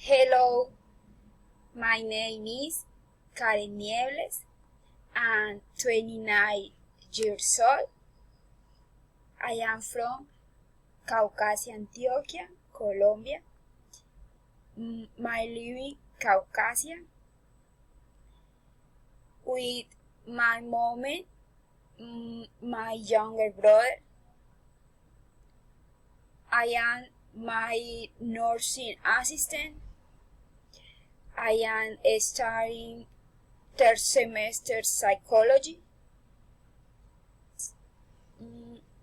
Hello, my name is Karen Niebles. I'm 29 years old. I am from Caucasia, Antioquia, Colombia. My living Caucasia with my mom, my younger brother. I am my nursing assistant. I am studying third semester psychology.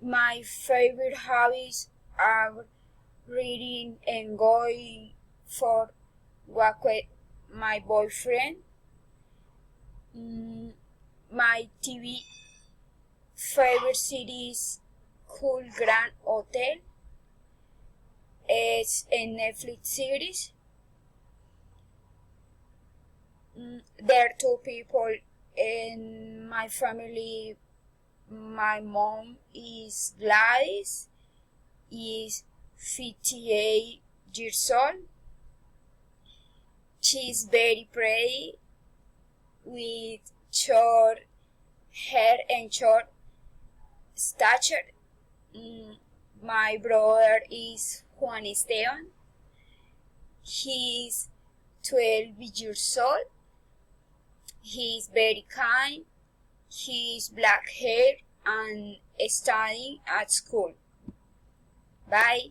My favorite hobbies are reading and going for walk with my boyfriend. My TV favorite series Cool Grand Hotel. It's a Netflix series. There are two people in my family. My mom is Gladys, is 58 years old. She's very pretty with short hair and short stature. My brother is Juan Esteban. He's 12 years old. He's very kind. He's black hair and studying at school. Bye.